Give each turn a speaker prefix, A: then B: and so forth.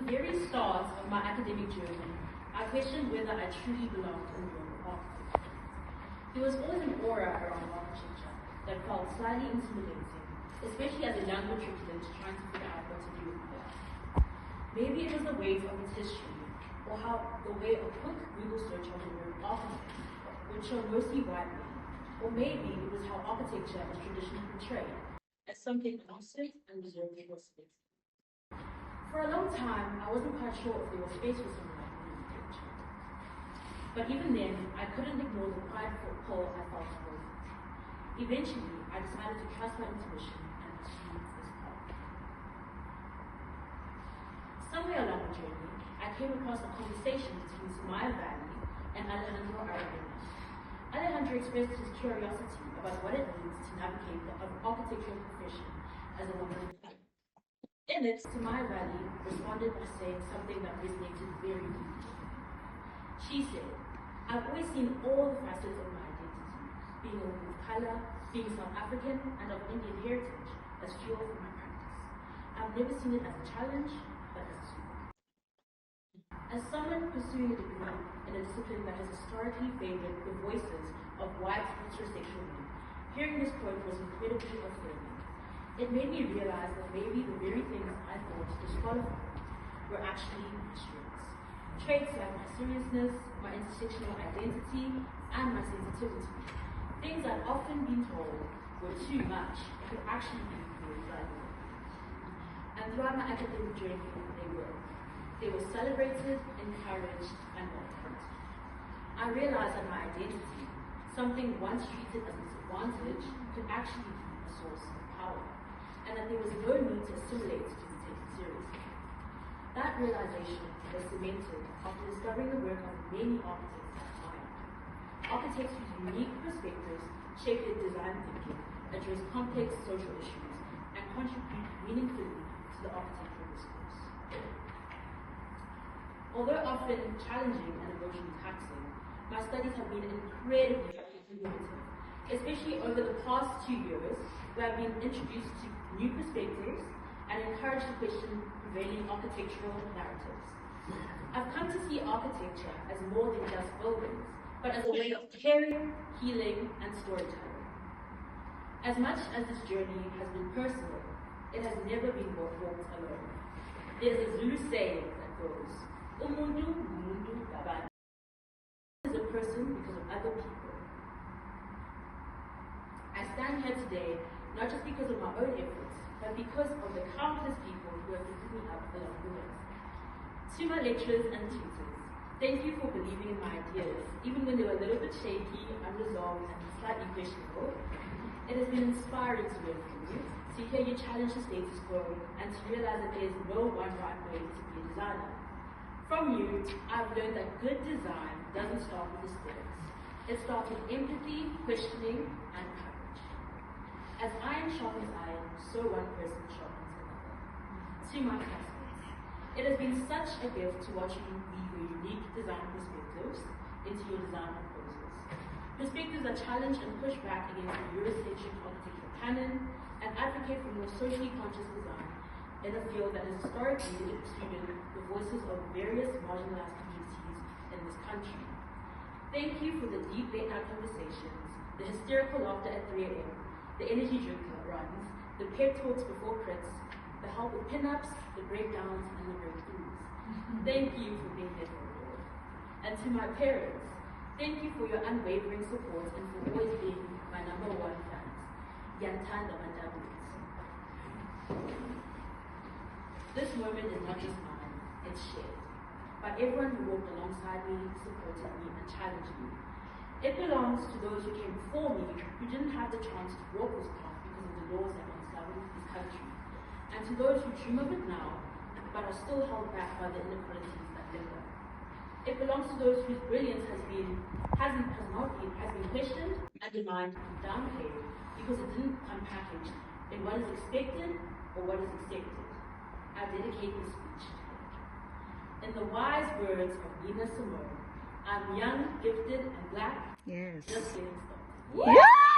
A: very start of my academic journey, I questioned whether I truly belonged in the world of architecture. There was always an aura around architecture that felt slightly intimidating, especially as a young matriculant trying to figure out what to do with my life. Maybe it was the weight of its history, or how the way a quick Google search of the word architect would show mostly white men, or maybe it was how architecture is traditionally portrayed as something constant and reserved for cities. For a long time, I wasn't quite sure if there was space for someone like me in architecture. But even then, I couldn't ignore the quiet pull I felt towards it. Eventually, I decided to trust my intuition and pursue this path. Somewhere along the journey, I came across a conversation between Sumaya Valley and Alejandro Aragonés. Alejandro expressed his curiosity about what it means to navigate the architectural profession as a woman. In it, Sumaya Valley responded by saying something that resonated very deeply. She said, "I've always seen all the facets of my identity, being a woman of color, being South African, and of Indian heritage, as fuel for my practice. I've never seen it as a challenge, but as a superpower." As someone pursuing a degree in a discipline that has historically favored the voices of white heterosexual men, hearing this quote was incredibly affirming. It made me realize that maybe the very things I thought disqualified were actually my strengths. Traits like my seriousness, my intersectional identity, and my sensitivity. Things I'd often been told were too much could actually be very valuable. And throughout my academic journey, they were. They were celebrated, encouraged, and welcomed. I realized that my identity, something once treated as a disadvantage, could actually be a source of power, and that there was no need to assimilate to be taken seriously. That realization was cemented after discovering the work of many architects at the time. Architects whose unique perspectives shape their design thinking, address complex social issues, and contribute meaningfully to the architectural discourse. Although often challenging and emotionally taxing, my studies have been incredibly informative, especially over the past 2 years, where I've been introduced to new perspectives and encouraged to question prevailing architectural narratives. I've come to see architecture as more than just buildings, but as a way of caring, healing, and storytelling. As much as this journey has been personal, it has never been walked alone. There's a Zulu saying that goes, Umuntu, ngumuntu, ngabantu. Is a person because of other people. I stand here today not just because of my own efforts, but because of the countless people who have lifted me up along the way. To my lecturers and tutors, thank you for believing in my ideas, even when they were a little bit shaky, unresolved, and slightly questionable. It has been inspiring to learn from you, to hear you challenge the status quo, and to realize that there is no one right way to be a designer. From you, I've learned that good design doesn't start with aesthetics. It starts with empathy, questioning, and courage. As iron sharpens iron, so one person sharpens another. To my classmates, it has been such a gift to watch you weave your unique design perspectives into your design proposals. Perspectives that challenge and push back against the Eurocentric architectural canon and advocate for more socially conscious design in a field that has historically excluded the voices of various marginalized communities in this country. Thank you for the deep late-night conversations, the hysterical laughter at 3 a.m., the energy drink runs, the pep talks before crits, the help with pin-ups, the breakdowns, and the breakthroughs. Thank you for being there for it all. And to my parents, thank you for your unwavering support and for always being my #1 fans. Yantanda Mandabits. This moment is not just mine, it's shared by everyone who walked alongside me, supported me, and challenged me. It belongs to those who came before me who didn't have the chance to walk this path because of the laws that once governed this country, and to those who dream of it now, but are still held back by the inequalities that linger. It belongs to those whose brilliance has been questioned and denied and downplayed because it didn't come packaged in what is expected or what is accepted. I dedicate this speech to her. In the wise words of Nina Simone, I'm young, gifted, and black.
B: Yes.
A: Just getting started.
B: Yeah.